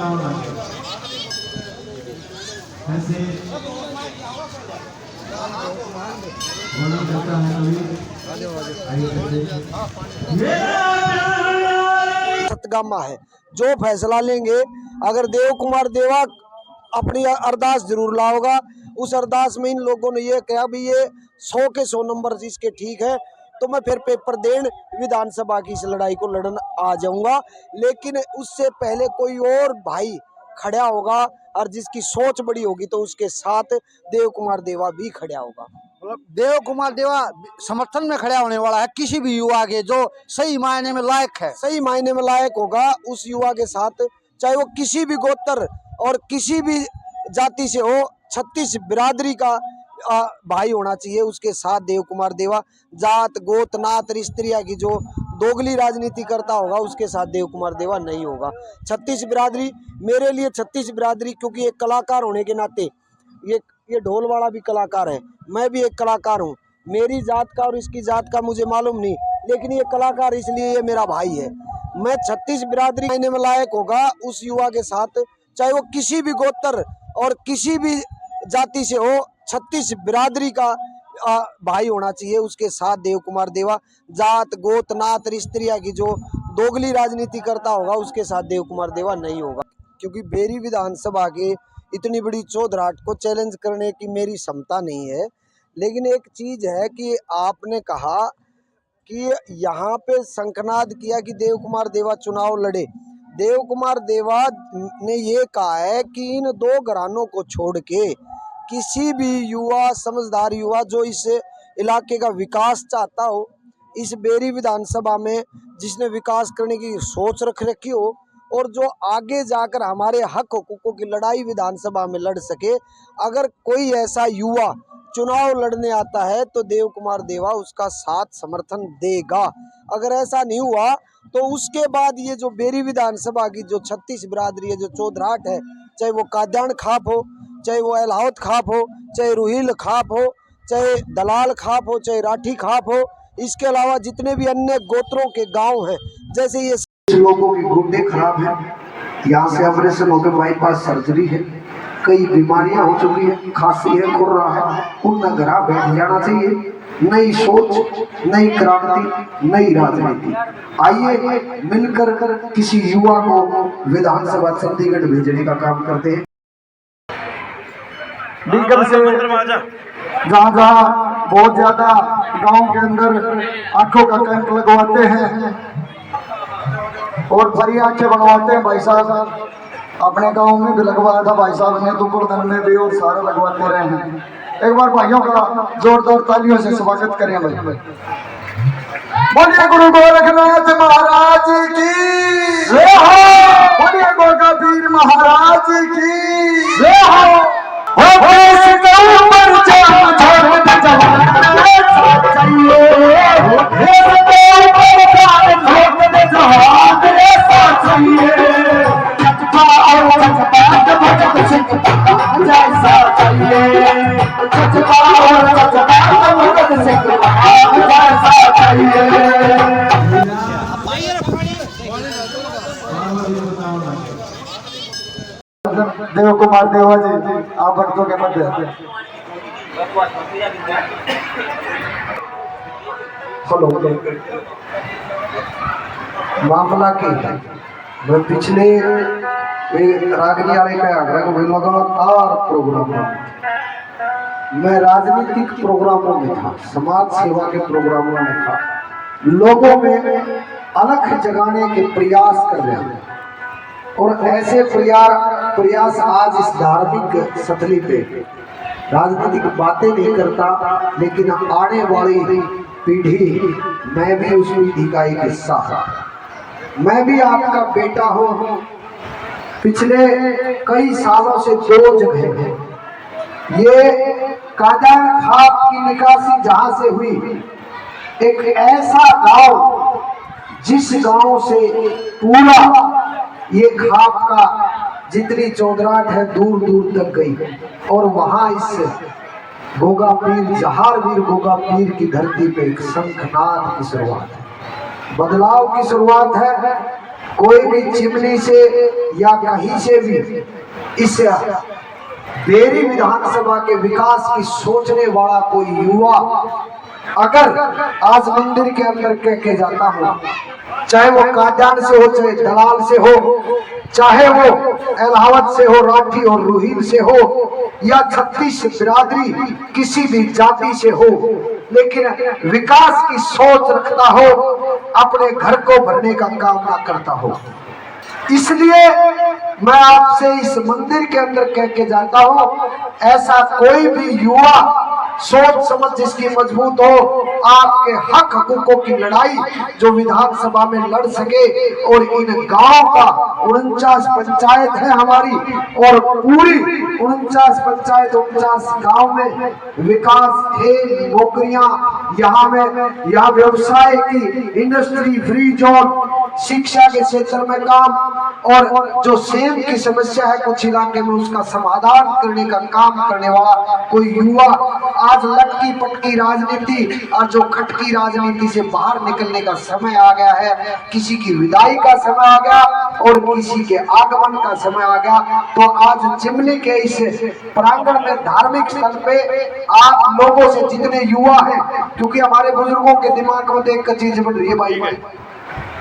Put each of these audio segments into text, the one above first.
बताओ ना ऐसे होना करता है सतगामा है। जो फैसला लेंगे, अगर देव कुमार देवा अपनी अरदास जरूर लाओगा, उस अरदास में इन लोगों ने ये कहा भी ये 100 के 100 नंबर इसके ठीक है, तो मैं फिर पेपर देन विधानसभा की इस लड़ाई को लड़न आ जाऊंगा। लेकिन उससे पहले कोई और भाई खड़ा होगा और जिसकी सोच बड़ी होगी तो उसके साथ देव कुमार देवा भी खड़ा होगा। देव कुमार देवा समर्थन में खड़ा होने वाला है किसी भी युवा के जो सही मायने में लायक है, सही मायने में लायक होगा उस युवा के साथ, चाहे वो किसी भी गोत्र और किसी भी जाति से हो, 36 बिरादरी का भाई होना चाहिए उसके साथ देव कुमार देवा। जात गोत नात रिश्तिया की जो दोगली राजनीति करता होगा उसके साथ देव कुमार देवा नहीं होगा। 36 बिरादरी मेरे लिए 36 बिरादरी, क्योंकि एक कलाकार होने के नाते ये ढोल वाला भी कलाकार है, मैं भी एक कलाकार हूँ। मेरी जात का और इसकी जात का मुझे मालूम नहीं, लेकिन ये कलाकार इसलिए ये मेरा भाई है। मैं 36 बिरादरी महीने में लायक होगा उस युवा के साथ, चाहे वो किसी भी गोत्र और किसी भी जाति से हो, 36 बिरादरी का भाई होना चाहिए उसके साथ देव कुमार देवा। जात गोत नात रिश्तिया की जो दोगली राजनीति करता होगा उसके साथ देव कुमार देवा नहीं होगा। क्योंकि बेरी विधानसभा के इतनी बड़ी चौधराहट को चैलेंज करने की मेरी क्षमता नहीं है। लेकिन एक चीज है कि आपने कहा कि यहाँ पे शंखनाद किया कि देव कुमार देवा चुनाव लड़े। देव कुमार देवा ने ये कहा है कि इन दो घरानों को छोड़ के किसी भी युवा, समझदार युवा जो इस इलाके का विकास चाहता हो, इस बेरी विधानसभा में जिसने विकास करने की सोच रख रखी हो और जो आगे जाकर हमारे हक हकूकों की लड़ाई विधानसभा में लड़ सके, अगर कोई ऐसा युवा चुनाव लड़ने आता है तो देव कुमार देवा उसका साथ समर्थन देगा। अगर ऐसा नहीं हुआ तो उसके बाद ये जो बेरी विधानसभा की जो 36 बिरादरी है, जो चौधराहट है, चाहे वो काद्यान खाप हो, चाहे वो एलावत खाप हो, चाहे रुहील खाप हो, चाहे दलाल खाप हो, चाहे राठी खाप हो, इसके अलावा जितने भी अन्य गोत्रों के गांव हैं, जैसे ये लोगों की गुर्दे खराब है, यहाँ से ऑपरेशन होकर बाईपास सर्जरी है, कई बीमारियां हो चुकी है, खांसी है, खुर्रा है, उन घर बैठ जाना चाहिए। नई सोच, नई क्रांति, नई राजनीति। आइए मिलकर किसी युवा को विधानसभा चंडीगढ़ भेजने का काम करते हैं। जहाँ जहाँ बहुत ज्यादा गांव के अंदर आंखों का कैंप लगवाते हैं और फ्री आंखें बनवाते हैं। भाई साहब अपने गांव में भी लगवाया था, भाई साहब ने दुपुरदन में भी, और सारे लगवाते रहे हैं। एक बार भाइयों का जोरदार तालियों से स्वागत करें भाई। बोलिए गुरु गोरखनाथ महाराज की जय हो, बोलिए गोरखा पीर महाराज की जय हो। देव कुमार देवा जी आप भक्तों के मध्य हेलो, मामला की मैं पिछले रागनी वाले का आग्रह को लगातार प्रोग्राम मैं राजनीतिक प्रोग्रामों में था, समाज सेवा के प्रोग्रामों में था, लोगों में अलख जगाने के प्रयास कर रहे हैं। और ऐसे प्रयास आज इस धार्मिक सतली पे राजनीतिक बातें नहीं करता, लेकिन आने वाली पीढ़ी, मैं भी उस पीढ़ी का एक हिस्सा हूं। मैं भी आपका बेटा हूं। पिछले कई सालों से दो जगह है, ये काद्यान खाप की निकासी जहां से हुई, एक ऐसा गांव जिस गांव से पूरा ये खाप का जितनी चौधराहट है दूर दूर तक गई, और वहां इस गोगा पीर, जहारवीर गोगा पीर की धरती पे एक शंखनाद की शुरुआत है, बदलाव की शुरुआत है। कोई भी चिमनी से या कहीं से भी इस बेरी विधानसभा के विकास की सोचने वाला कोई युवा अगर आज मंदिर के अंदर कह के जाता हो, चाहे वो कादियान से हो, चाहे दलाल से हो, चाहे वो इलाहाबाद से हो, राठी और रूहीन से हो, या 36 बिरादरी किसी भी जाति से हो, लेकिन विकास की सोच रखता हो, अपने घर को भरने का काम ना करता हो। इसलिए मैं आपसे इस मंदिर के अंदर कह के जाता हूं, ऐसा कोई भी युवा सोच समझ जिसकी मजबूत हो, आपके हक हकूकों की लड़ाई जो विधानसभा में लड़ सके, और इन गांव का 49 पंचायत है हमारी, और पूरी 49 पंचायत 49 गांव में विकास, खेल, नौकरियां, यहाँ व्यवसाय की इंडस्ट्री फ्री जोन, शिक्षा के क्षेत्र में काम, और जो सेम की समस्या है कुछ इलाके में उसका समाधान करने का काम करने वाला कोई युवा आज लटकी पटकी राजनीति और जो खटकी राजनीति से बाहर निकलने का समय आ गया है। किसी की विदाई का समय आ गया और किसी के आगमन का समय आ गया। तो आज चिमनी के इस प्रांगण में धार्मिक स्थल पे आप लोगों से जितने युवा हैं, क्योंकि हमारे बुजुर्गों के दिमाग में देख कर चीज बन रही है भाई,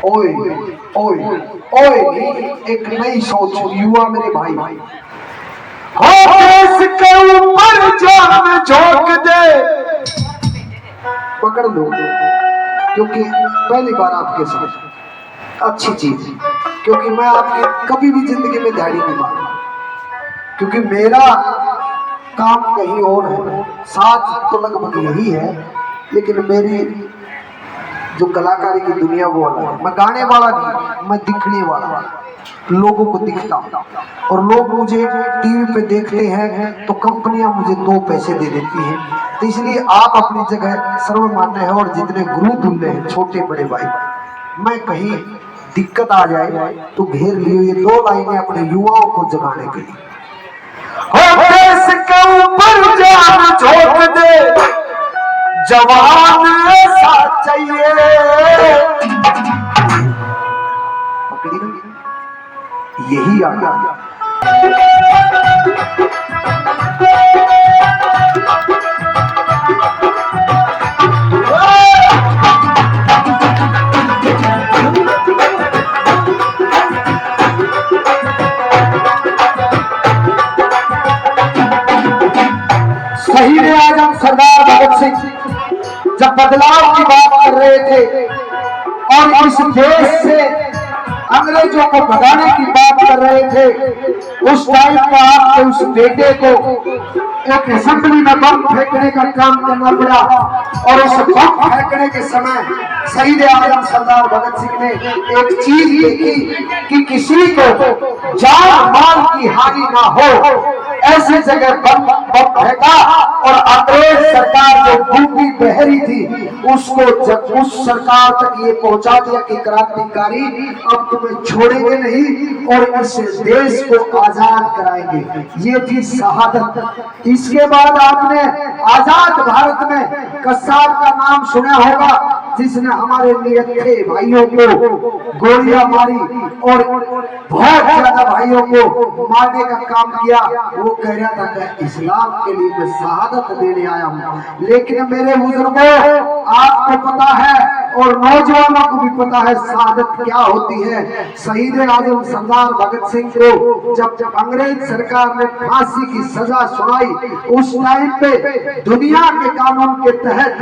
ओए ओए ओए, एक नई सोच युवा मेरे भाई, हो देश के ऊपर जान झोंक दे, पकड़ लो, क्योंकि पहली बार आपके साथ अच्छी चीज, क्योंकि मैं आपकी कभी भी जिंदगी में दाढ़ी नहीं मारूंगा, क्योंकि मेरा काम कहीं और है, साथ तो लगभग यही है, लेकिन मेरी जो कलाकारी की दुनिया वो अलग है। मैं गाने वाला नहीं, मैं दिखने वाला, लोगों को दिखता हूँ, और लोग मुझे टीवी पे देखते हैं तो कंपनियां मुझे 2 पैसे दे देती हैं। तो इसलिए आप अपनी जगह सर्वमान्य है, और जितने गुरु तुल्य हैं छोटे बड़े भाई, मैं कहीं दिक्कत आ जाए तो घेर लिए ये 2 लाइनें अपने युवाओं को जगाने के लिए, हो देश के ऊपर जान झोंक दे, जवान ऐसा चाहिए, पकड़ी ना, यही आ गया। शहीद आजम सरदार भगत सिंह जब बदलाव की बात कर रहे थे और इस देश से अंग्रेजों को भगाने की बात कर रहे थे, उस टाइम पर आपके उस बेटे को एक असेंबली में बम फेंकने का काम करना पड़ा, और उस बम फेंकने के समय शहीद आजम सरदार भगत सिंह ने एक चीज देखी कि किसी को जान माल की हानि ना हो, ऐसी जगह बम फेंका, और अंग्रेज सरकार जो भूखी बहरी थी उसको जब उस सरकार तक ये पहुंचा दिया कि क्रांतिकारी अब तुम्हें छोड़ेंगे नहीं और इस देश को आजाद कराएंगे। ये थी शहादत। इसके बाद आपने आजाद भारत में कसाब का नाम सुना होगा, जिसने हमारे नियत्थे भाइयों को गोलियां मारी और बहुत ज्यादा भाइयों को मारने का काम किया। वो कह रहा था कि इस्लाम के लिए मैं शहादत देने आया हूँ। लेकिन मेरे बुजुर्गों, आपको पता है और नौजवानों को भी पता है शहादत क्या होती है। शहीद आजम सरदार भगत सिंह को जब अंग्रेज सरकार ने फांसी की सजा सुनाई, उस टाइम पे दुनिया के कानून के तहत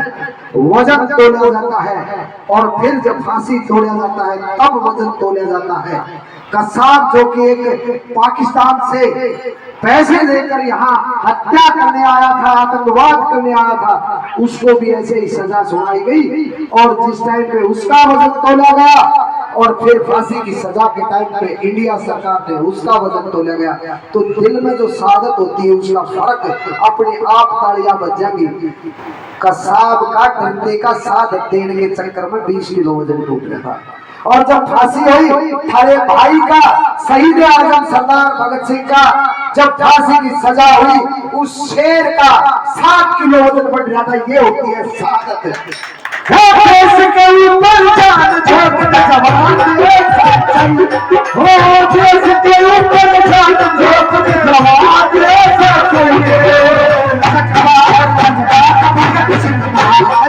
वजन तोला जाता है, और फिर जब फांसी तोड़ा जाता है तब वजन तोला जाता है। कसाब जो कि एक पाकिस्तान से पैसे लेकर यहाँ हत्या करने आया था, आतंकवाद करने आया था, उसको भी ऐसे ही सजा सुनाई गई, और जिस टाइम पे उसका वजन तोला गया और फिर फांसी की सजा के टाइम पे इंडिया सरकार ने उसका वजन तोला गया। तो दिल में जो शहादत होती है उसका फर्क अपने आप तालियां बज जाएंगी। कसाब का डंडे का शहादत देने के चक्कर में 20 किलो वजन टूट गया था, और जब फांसी हुई थारे भाई का, शहीद आजम सरदार भगत सिंह का जब फांसी की सजा हुई उस शेर का 7 किलो वजन बढ़ जाता। ये होती है शहादत। देश के ऊपर जान झोंकते जवान ये सच्चाई, हो देश के ऊपर जान झोंकते जवान ये सच्चाई।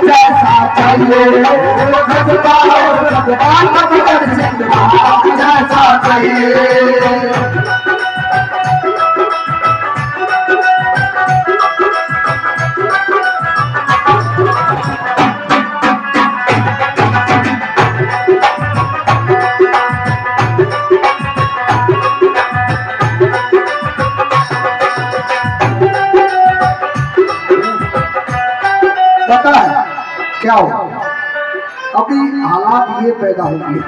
जैसा चाहिए जैसा चाहिए। पता है क्या हो, अभी हालात ये पैदा होंगे,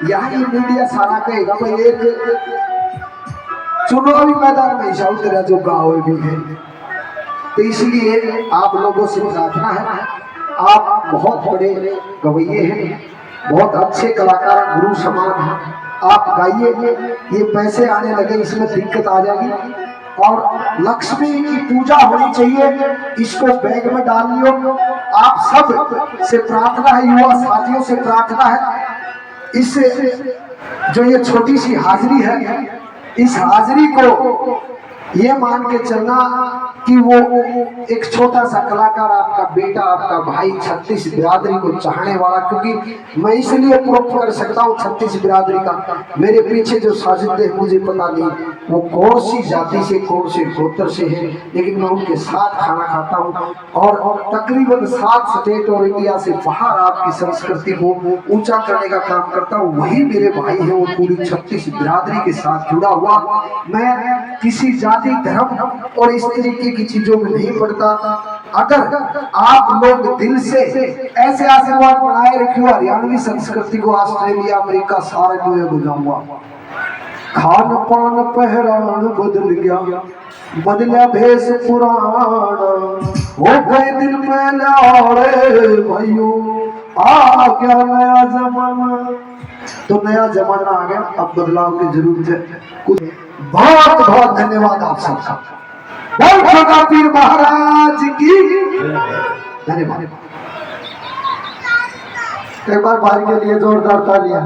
यहाँ ये मीडिया सारा कहेगा भाई एक चुनावी मैदान में ऐसा उतरा जो गाँव भी है। तो इसलिए आप लोगों से प्रार्थना है, आप बहुत बड़े गवैये हैं, बहुत अच्छे कलाकार, गुरु समान हैं, आप गाइए। ये पैसे आने लगे इसमें दिक्कत आ जाएगी, और लक्ष्मी की पूजा होनी चाहिए, इसको बैग में डाल लियो। आप सब से प्रार्थना है, युवा साथियों से प्रार्थना है, इस जो ये छोटी सी हाजिरी है, इस हाजिरी को ये मान के चलना कि वो एक छोटा सा कलाकार, आपका बेटा, आपका भाई 36 बिरादरी को चाहने वाला, क्योंकि मैं इसलिए प्रूफ कर सकता हूँ 36 बिरादरी का, मेरे पीछे जो साजिद है मुझे पता नहीं वो कौन सी जाति से, कौन से गोत्र से है, लेकिन मैं उनके साथ खाना खाता हूँ, और तकरीबन 7 स्टेट और इंडिया से बाहर आपकी संस्कृति को ऊंचा करने का काम करता हूँ। वही मेरे भाई है, वो पूरी 36 बिरादरी के साथ जुड़ा हुआ। मैं किसी जाति, धर्म और इस तरीके की चीजों में नहीं पड़ता। अगर आप लोग दिल से ऐसे आशीर्वाद बनाए रखियो हरियाणवी संस्कृति को, ऑस्ट्रेलिया, अमेरिका सारे जो है बुझाऊंगा। खान पान पहरान बदल गया, बदला भेष पुराण, हो गए दिल में लाड़े भाइयों, आ गया नया जमाना। तो नया जमाना आ गया, अब बदलाव की जरूरत है कुछ। बहुत बहुत धन्यवाद आप सबका। छोटा पीर महाराज की धन्यवाद। एक बार भाई के लिए जोरदार तालियां।